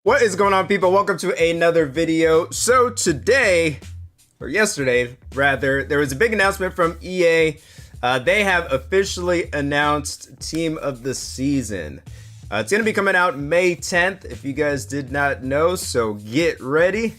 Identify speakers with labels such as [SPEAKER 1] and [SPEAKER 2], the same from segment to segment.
[SPEAKER 1] What is going on, people? Welcome to another video. So today, or yesterday rather, there was a big announcement from EA. They have officially announced Team of the Season. It's going to be coming out May 10th, if you guys did not know, so get ready.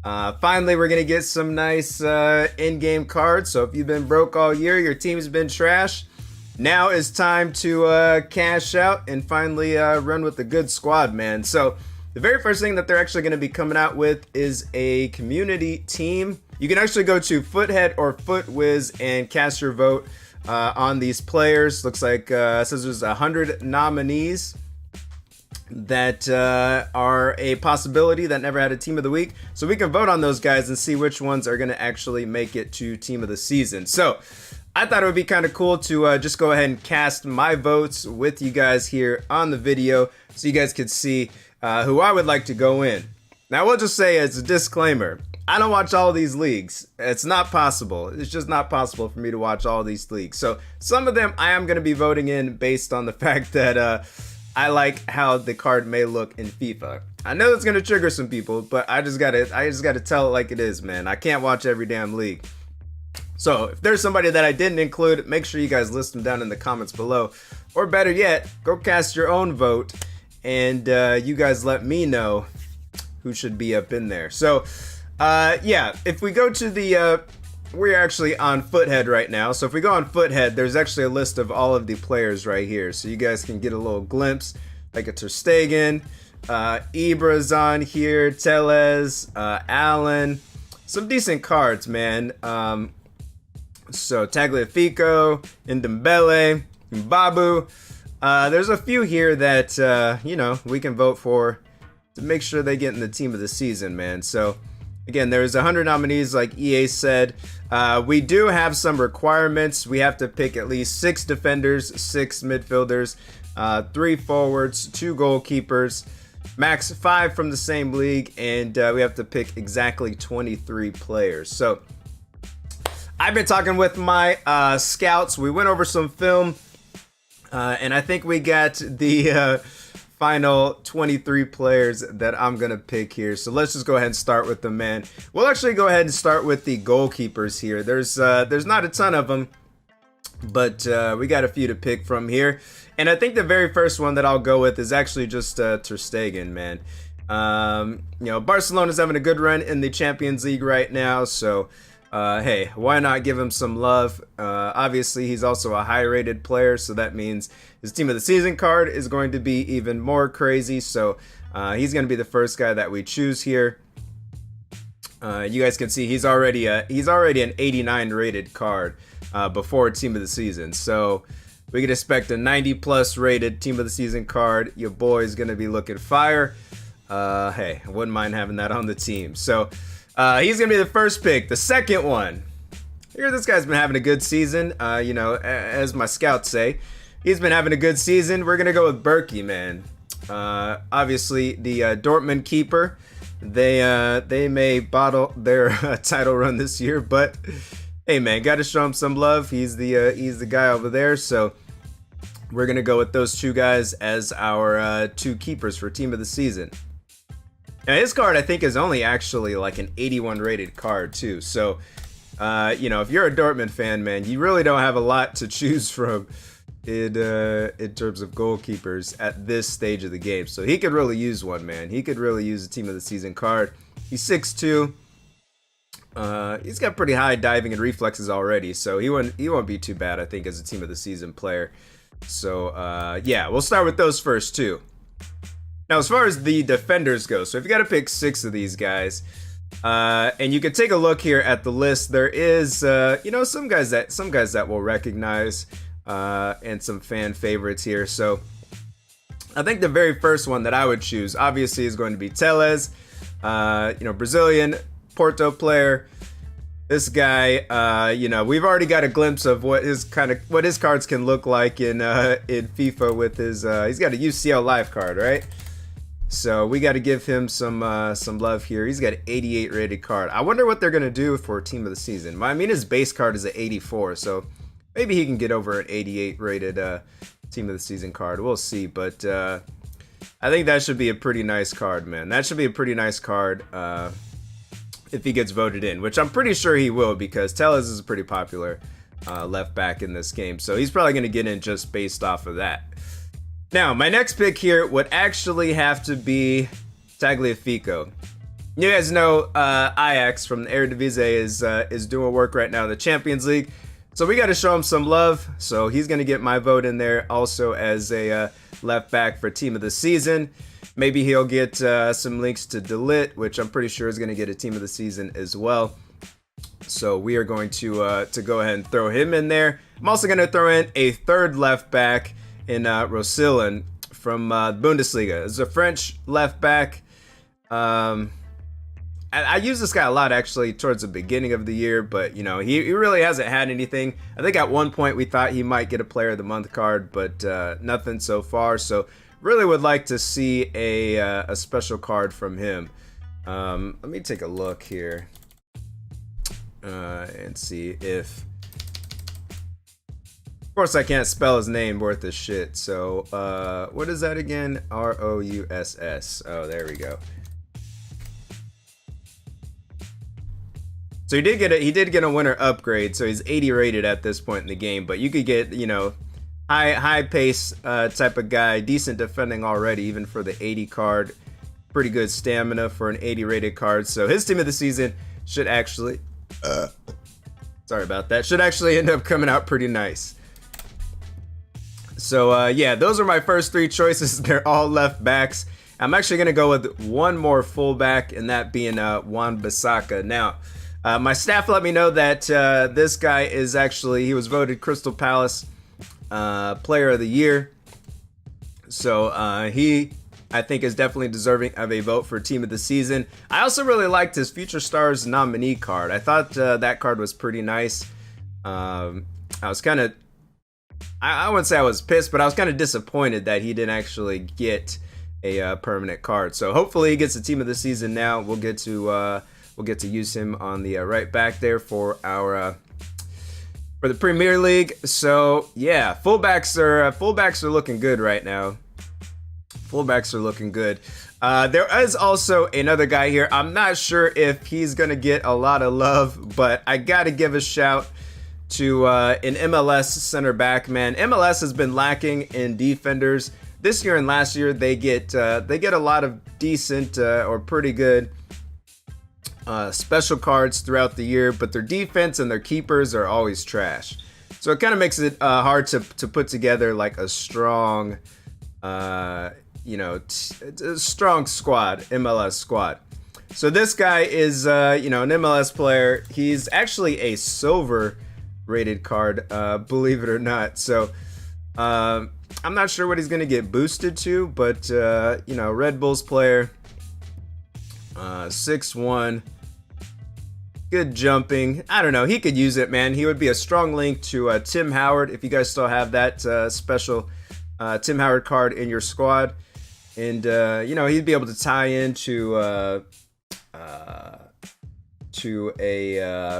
[SPEAKER 1] Finally, we're going to get some nice in-game cards. So if you've been broke all year, your team's been trash, now is time to cash out and finally run with a good squad, man. So the very first thing that they're actually going to be coming out with is a community team. You can actually go to Foothead or FootWiz and cast your vote on these players. Looks like it says there's 100 nominees that are a possibility that never had a team of the week. So we can vote on those guys and see which ones are going to actually make it to team of the season. So I thought it would be kind of cool to just go ahead and cast my votes with you guys here on the video so you guys could see who I would like to go in. Now, we'll just say as a disclaimer, I don't watch all these leagues. It's not possible. It's just not possible for me to watch all these leagues. So some of them I am going to be voting in based on the fact that I like how the card may look in FIFA. I know it's going to trigger some people, but I just gotta tell it like it is, man. I can't watch every damn league. So if there's somebody that I didn't include, make sure you guys list them down in the comments below. Or better yet, go cast your own vote and you guys let me know who should be up in there. So yeah, if we go to the we're actually on Foothead right now. So if we go on Foothead, there's actually a list of all of the players right here, so you guys can get a little glimpse. Like a Ter Stegen, Ibra's on here, Tellez, Allen, some decent cards, man. So Tagliafico, Ndombele, Babu. There's a few here that, you know, we can vote for to make sure they get in the team of the season, man. So, again, there's 100 nominees, like EA said. We do have some requirements. We have to pick at least 6 defenders, 6 midfielders, 3 forwards, 2 goalkeepers, max 5 from the same league, and we have to pick exactly 23 players. So, I've been talking with my scouts. We went over some film. And I think we got the final 23 players that I'm going to pick here. So let's just go ahead and start with them, man. We'll actually go ahead and start with the goalkeepers here. There's not a ton of them, but we got a few to pick from here. And I think the very first one that I'll go with is actually just Ter Stegen, man. You know, Barcelona's having a good run in the Champions League right now, so hey, why not give him some love? Obviously, he's also a high-rated player, so that means his Team of the Season card is going to be even more crazy. So he's going to be the first guy that we choose here. You guys can see he's already an 89 rated card before Team of the Season. So we can expect a 90+ rated Team of the Season card. Your boy's going to be looking fire. Hey, I wouldn't mind having that on the team. So he's going to be the first pick. The second one, here this guy's been having a good season. You know, as my scouts say, he's been having a good season. We're going to go with Berkey, man. Obviously, the Dortmund keeper. They may bottle their title run this year, but hey, man, got to show him some love. He's the guy over there. So we're going to go with those 2 guys as our 2 keepers for Team of the Season. Now, his card, I think, is only actually like an 81 rated card, too. So, you know, if you're a Dortmund fan, man, you really don't have a lot to choose from in terms of goalkeepers at this stage of the game. So he could really use one, man. He could really use a Team of the Season card. He's 6'2". He's got pretty high diving and reflexes already, so he won't be too bad, I think, as a Team of the Season player. So, yeah, we'll start with those first 2. Now, as far as the defenders go, so if you got to pick 6 of these guys, and you can take a look here at the list, there is, you know, some guys that we'll recognize, and some fan favorites here. So I think the very first one that I would choose, obviously, is going to be Tellez, you know, Brazilian Porto player. This guy, you know, we've already got a glimpse of what his cards can look like in FIFA with his, he's got a UCL live card, right? So we got to give him some love here. He's got an 88 rated card. I wonder what they're going to do for Team of the Season. I mean, his base card is an 84, so maybe he can get over an 88 rated Team of the Season card. We'll see. But I think that should be a pretty nice card, man. That should be a pretty nice card if he gets voted in, which I'm pretty sure he will because Tellez is a pretty popular left back in this game. So he's probably going to get in just based off of that. Now, my next pick here would actually have to be Tagliafico. You guys know Ajax from the Eredivisie is doing work right now in the Champions League. So we got to show him some love. So he's going to get my vote in there also as a left back for team of the season. Maybe he'll get some links to De Ligt, which I'm pretty sure is going to get a team of the season as well. So we are going to go ahead and throw him in there. I'm also going to throw in a third left back in Rosilin from the Bundesliga. It's a French left back. I use this guy a lot actually towards the beginning of the year, but you know, he really hasn't had anything. I think at one point we thought he might get a player of the month card, but nothing so far. So really would like to see a special card from him. Let me take a look here and see if, of course I can't spell his name worth a shit. So what is that again? Rouss. Oh, there we go. So he did get a winner upgrade, so he's 80 rated at this point in the game. But you could get, you know, high pace type of guy, decent defending already, even for the 80 card. Pretty good stamina for an 80 rated card. So his team of the season should actually, sorry about that, should actually end up coming out pretty nice. So yeah, those are my first three choices. They're all left backs. I'm actually gonna go with one more fullback, and that being Wan-Bissaka. Now. My staff let me know that this guy is actually, he was voted Crystal Palace Player of the Year. So he, I think, is definitely deserving of a vote for Team of the Season. I also really liked his Future Stars nominee card. I thought that card was pretty nice. I was kind of, I wouldn't say I was pissed, but I was kind of disappointed that he didn't actually get a permanent card. So hopefully he gets the Team of the Season now. We'll get to use him on the right back there for our for the Premier League. So yeah, fullbacks are looking good right now. Fullbacks are looking good. There is also another guy here. I'm not sure if he's gonna get a lot of love, but I gotta give a shout to an MLS center back. Man, MLS has been lacking in defenders this year and last year. They get a lot of decent or pretty good special cards throughout the year, but their defense and their keepers are always trash. So it kind of makes it hard to put together like a strong, strong squad, MLS squad. So this guy is, an MLS player. He's actually a silver rated card, believe it or not. So I'm not sure what he's going to get boosted to, but, Red Bulls player, 6'1", good jumping. I don't know. He could use it, man. He would be a strong link to Tim Howard if you guys still have that special Tim Howard card in your squad. And, he'd be able to tie into a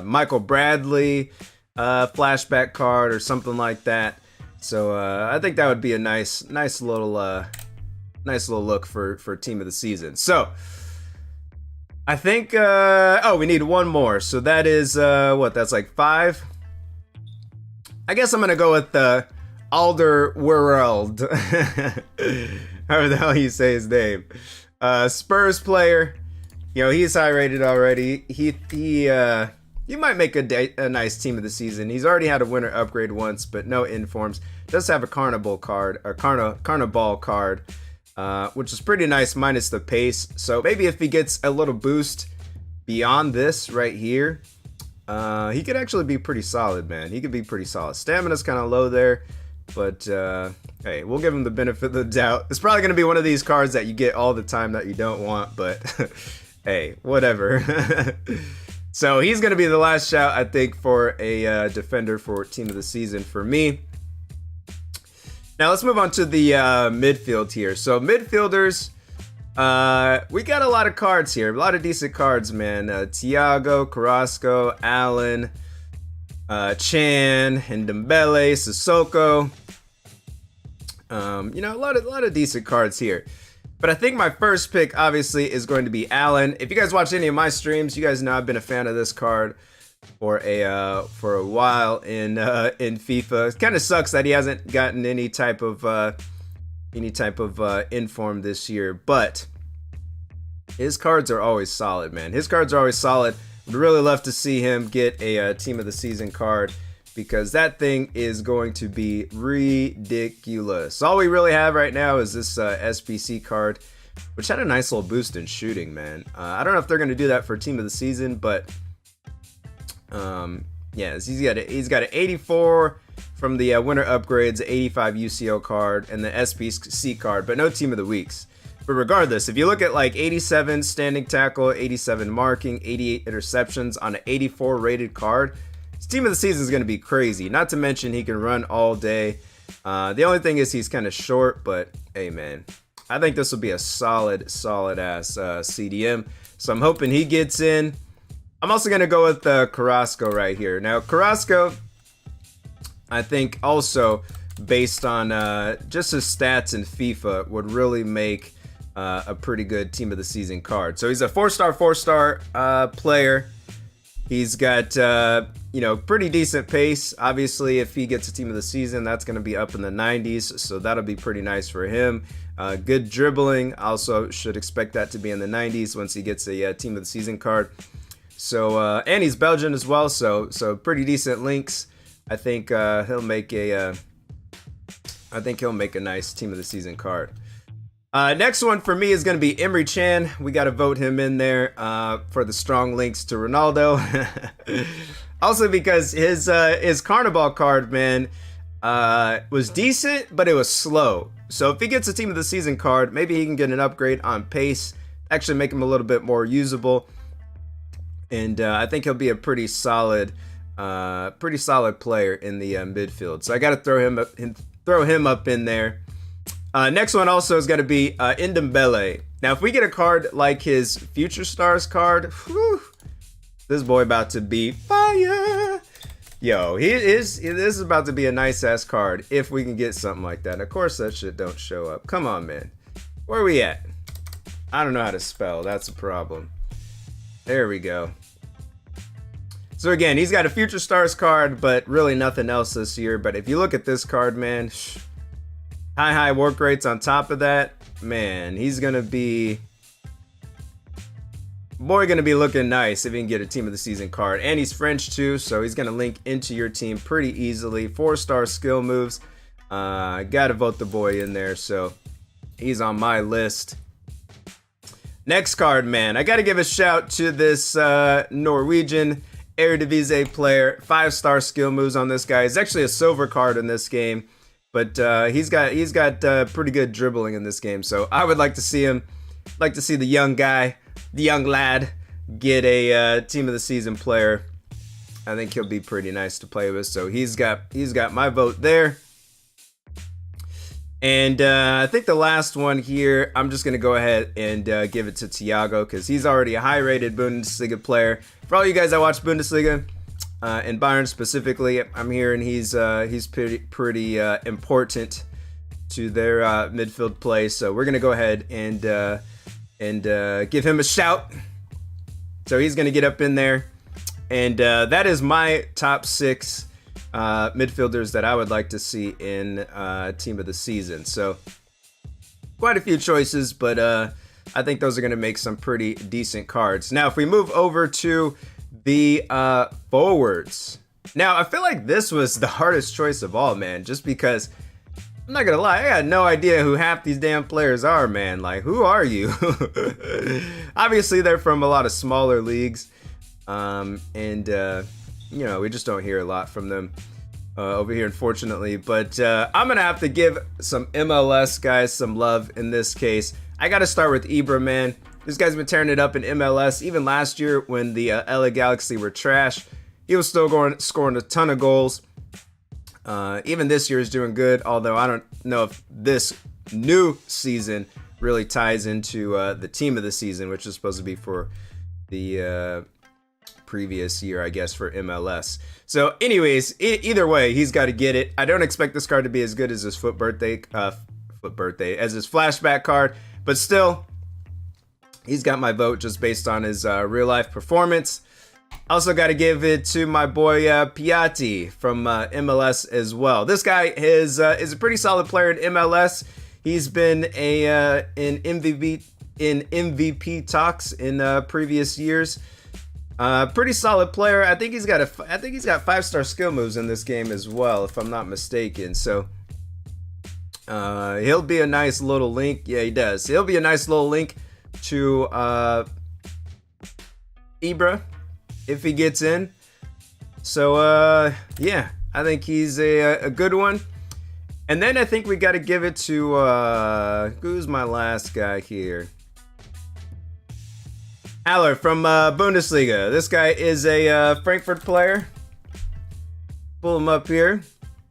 [SPEAKER 1] Michael Bradley flashback card or something like that. So I think that would be a nice little look for Team of the Season. So I think, we need one more. So that is, that's like 5. I guess I'm going to go with Alderweireld. However the hell you say his name. Spurs player. He's high rated already. He might make a nice Team of the Season. He's already had a winner upgrade once, but no informs. Does have a Carnival card, or Carnival card. Which is pretty nice minus the pace. So maybe if he gets a little boost beyond this right here, he could actually be pretty solid, man. He could be pretty solid. Stamina's kind of low there, but hey, we'll give him the benefit of the doubt. It's probably going to be one of these cards that you get all the time that you don't want, but hey, whatever. So he's going to be the last shout, I think, for a defender for Team of the Season for me. Now let's move on to the midfield here. So midfielders, we got a lot of cards here. A lot of decent cards, man. Thiago, Carrasco, Allen, Chan, Ndombele, Sissoko. A lot of decent cards here. But I think my first pick, obviously, is going to be Allen. If you guys watch any of my streams, you guys know I've been a fan of this card for a while in FIFA. It kind of sucks that he hasn't gotten any type of inform this year, but his cards are always solid, man. His cards are always solid. Would really love to see him get a team of the season card, because that thing is going to be ridiculous. All we really have right now is this SBC card, which had a nice little boost in shooting, man. I don't know if they're going to do that for team of the season, but yeah, he's got an 84 from the winter upgrades, 85 UCO card, and the SBC card, but no team of the weeks. But regardless, if you look at like 87 standing tackle, 87 marking, 88 interceptions on an 84 rated card, his team of the season is going to be crazy. Not to mention he can run all day. The only thing is he's kind of short, but hey, man, I think this will be a solid ass CDM. So I'm hoping he gets in. I'm also going to go with Carrasco right here. Now, Carrasco, I think also based on just his stats in FIFA, would really make a pretty good team of the season card. So he's a four-star player. He's got pretty decent pace. Obviously, if he gets a team of the season, that's going to be up in the 90s, so that'll be pretty nice for him. Good dribbling, also should expect that to be in the 90s once he gets a team of the season card. So and he's Belgian as well, so pretty decent links. I think he'll make a nice team of the season card. Next one for me is going to be Emre Can. We got to vote him in there for the strong links to Ronaldo. Also because his Carnival card, man, was decent, but it was slow. So if he gets a team of the season card, maybe he can get an upgrade on pace, actually make him a little bit more usable. And I think he'll be a pretty solid player in the midfield. So I got to throw him up in there. Next one also is going to be Ndombele. Now, if we get a card like his Future Stars card, whew, this boy about to be fire. Yo, this is about to be a nice ass card if we can get something like that. And of course, that shit don't show up. Come on, man. Where are we at? I don't know how to spell. That's a problem. There we go. So again, he's got a Future Stars card, but really nothing else this year. But if you look at this card, man, high work rates on top of that, man, he's gonna be looking nice if he can get a team of the season card. And he's French too, so he's gonna link into your team pretty easily. 4-star skill moves. Gotta vote the boy in there, so he's on my list. Next card, man, I gotta give a shout to this Norwegian Eredivisie player. 5-star skill moves on this guy. He's actually a silver card in this game, but he's got pretty good dribbling in this game. So I would like to see him, the young guy, the young lad, get a team of the season player. I think he'll be pretty nice to play with. So he's got my vote there. And I think the last one here, I'm just going to go ahead and give it to Thiago, because he's already a high-rated Bundesliga player. For all you guys that watch Bundesliga, and Bayern specifically, I'm hearing he's pretty important to their midfield play. So we're going to go ahead and give him a shout. So he's going to get up in there. And that is my top 6 midfielders that I would like to see in team of the season. So quite a few choices, but I think those are going to make some pretty decent cards. Now, if we move over to the forwards, now I feel like this was the hardest choice of all, man, just because I'm not gonna lie, I got no idea who half these damn players are, man. Like, who are you? Obviously they're from a lot of smaller leagues, and we just don't hear a lot from them over here, unfortunately. But I'm gonna have to give some MLS guys some love in this case. I gotta start with Ibra, man. This guy's been tearing it up in MLS. Even last year when the LA Galaxy were trash, he was still scoring a ton of goals. Even this year is doing good, although I don't know if this new season really ties into the team of the season, which is supposed to be for the previous year, I guess, for MLS. So anyways, either way, he's got to get it. I don't expect this card to be as good as his flashback card, But still, he's got my vote just based on his real life performance. Also got to give it to my boy Piatti from MLS as well. This guy is a pretty solid player in MLS. He's been in MVP talks in previous years. Pretty solid player. I think he's got 5-star skill moves in this game as well, if I'm not mistaken. So he'll be a nice little link. Yeah, he does. He'll be a nice little link to Ibra if he gets in. So yeah, I think he's a good one. And then I think we got to give it to who's my last guy here? Haller from Bundesliga. This guy is a Frankfurt player. Pull him up here.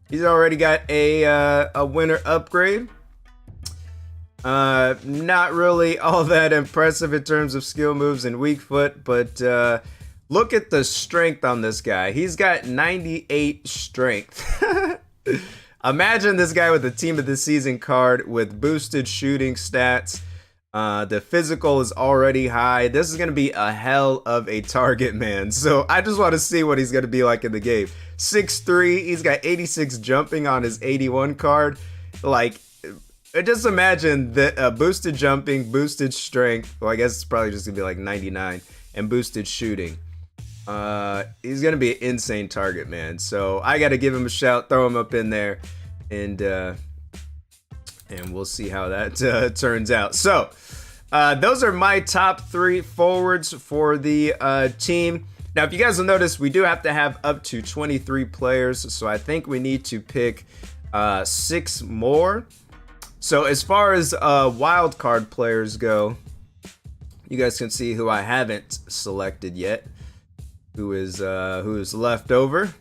[SPEAKER 1] He's already got a winner upgrade. Not really all that impressive in terms of skill moves and weak foot, but look at the strength on this guy. He's got 98 strength. Imagine this guy with the team of the season card with boosted shooting stats. The physical is already high. This is going to be a hell of a target, man. So I just want to see what he's going to be like in the game. 6'3", he's got 86 jumping on his 81 card. Like, just imagine that boosted jumping, boosted strength. Well, I guess it's probably just going to be like 99 and boosted shooting. He's going to be an insane target, man. So I got to give him a shout, throw him up in there, and we'll see how that turns out. So those are my top 3 forwards for the team. Now, if you guys will notice, we do have to have up to 23 players. So I think we need to pick 6 more. So as far as wild card players go, you guys can see who I haven't selected yet. Who is left over?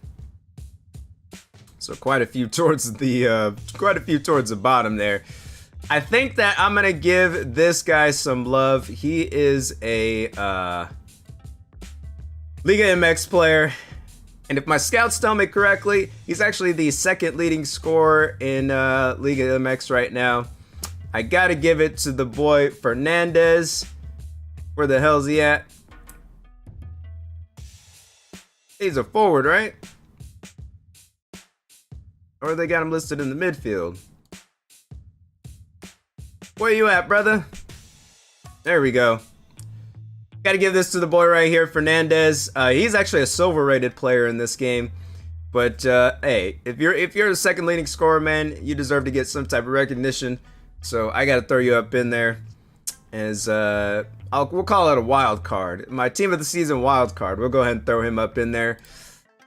[SPEAKER 1] So quite a few towards the bottom there. I think that I'm gonna give this guy some love. He is a Liga MX player, and if my scouts tell me correctly, he's actually the 2nd leading scorer in Liga MX right now. I gotta give it to the boy Fernandez. Where the hell's he at? He's a forward, right? Or they got him listed in the midfield. Where you at, brother? There we go. Gotta give this to the boy right here, Fernandez. He's actually a silver rated player in this game. But hey, if you're the 2nd leading scorer, man, you deserve to get some type of recognition. So I gotta throw you up in there as we'll call it a wild card. My team of the season wild card. We'll go ahead and throw him up in there.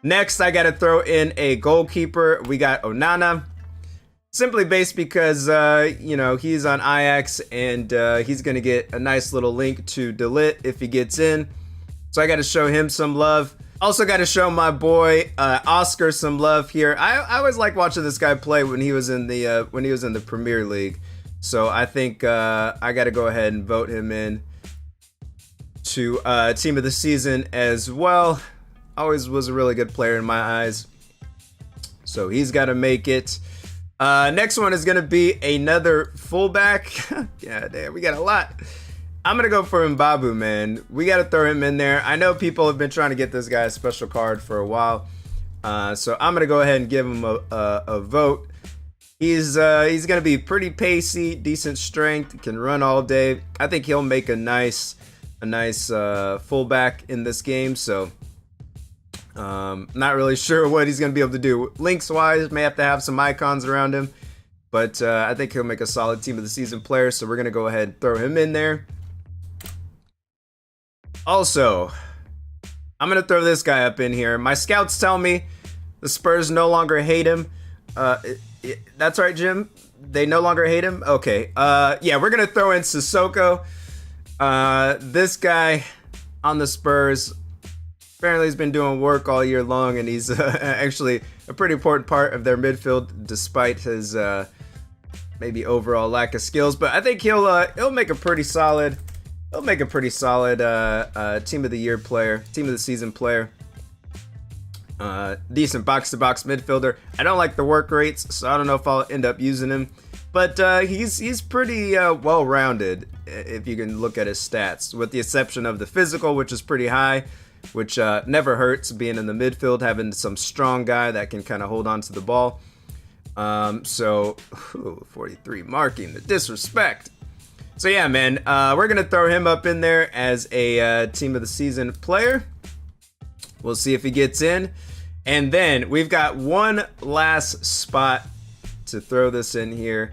[SPEAKER 1] Next, I got to throw in a goalkeeper. We got Onana. Simply based because, he's on Ajax and he's going to get a nice little link to De Ligt if he gets in. So I got to show him some love. Also got to show my boy Oscar some love here. I always like watching this guy play when he was in the Premier League. So I think I got to go ahead and vote him in to team of the season as well. Always was a really good player in my eyes. So he's got to make it. Next one is going to be another fullback. Yeah, damn, we got a lot. I'm going to go for Mbabu, man. We got to throw him in there. I know people have been trying to get this guy a special card for a while. So I'm going to go ahead and give him a vote. He's going to be pretty pacey, decent strength, can run all day. I think he'll make a nice fullback in this game. So not really sure what he's going to be able to do. Links wise, may have to have some icons around him. But I think he'll make a solid team of the season player. So we're going to go ahead and throw him in there. Also, I'm going to throw this guy up in here. My scouts tell me the Spurs no longer hate him. That's right, Jim. They no longer hate him? Okay. Yeah, we're going to throw in Sissoko. This guy on the Spurs apparently he's been doing work all year long, and he's actually a pretty important part of their midfield despite his maybe overall lack of skills. But I think he'll make a pretty solid team of the year player, team of the season player. Decent box-to-box midfielder. I don't like the work rates, so I don't know if I'll end up using him. But he's pretty well-rounded if you can look at his stats, with the exception of the physical, which is pretty high, which never hurts being in the midfield, having some strong guy that can kind of hold on to the ball. 43 marking, the disrespect. So yeah, man, we're going to throw him up in there as a team of the season player. We'll see if he gets in. And then we've got one last spot to throw this in here.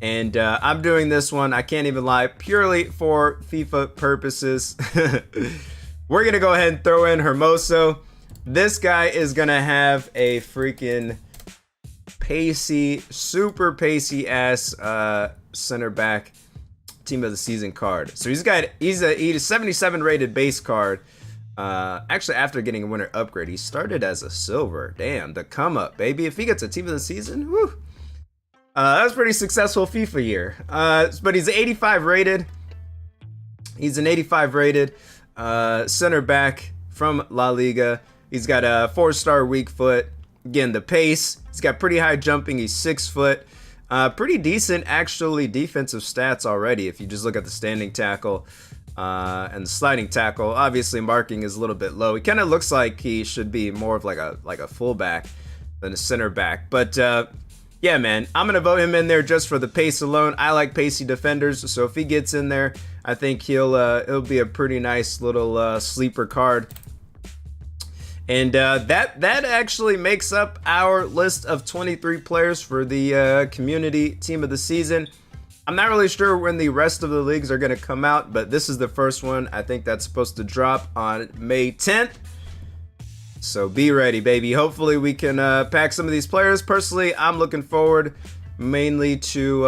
[SPEAKER 1] And I'm doing this one, I can't even lie, purely for FIFA purposes. We're going to go ahead and throw in Hermoso. This guy is going to have a freaking pacey, super pacey ass center back team of the season card. So he's a 77 rated base card. Actually, after getting a winter upgrade, he started as a silver. Damn, the come up, baby. If he gets a team of the season, whew. That was a pretty successful FIFA year. But he's 85 rated. He's an 85 rated center back from La Liga. He's got a 4-star weak foot. Again, the pace. He's got pretty high jumping. He's 6 foot. Pretty decent, actually, defensive stats already. If you just look at the standing tackle. And the sliding tackle, obviously marking is a little bit low. He kind of looks like he should be more of like a fullback than a center back. But yeah, man, I'm gonna vote him in there just for the pace alone. I like pacey defenders, so if he gets in there, I think it'll be a pretty nice little sleeper card. And that actually makes up our list of 23 players for the community team of the season. I'm not really sure when the rest of the leagues are going to come out, but this is the first one. I think that's supposed to drop on May 10th. So be ready, baby. Hopefully we can pack some of these players. Personally, I'm looking forward mainly to,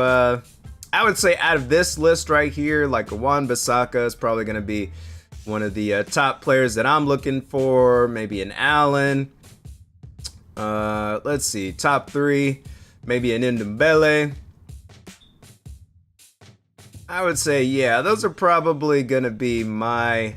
[SPEAKER 1] I would say out of this list right here, like Wan-Bissaka is probably going to be one of the top players that I'm looking for. Maybe an Allen. Let's see, top 3. Maybe an Ndombele. I would say, yeah, those are probably gonna be my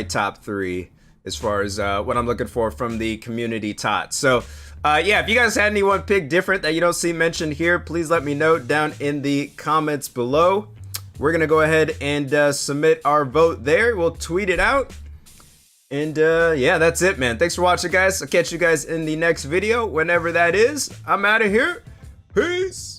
[SPEAKER 1] top 3 as far as what I'm looking for from the community tots. So yeah, if you guys had anyone pick different that you don't see mentioned here, please let me know down in the comments below. We're gonna go ahead and submit our vote there. We'll tweet it out. And yeah, that's it, man. Thanks for watching, guys. I'll catch you guys in the next video, whenever that is. I'm out of here. Peace.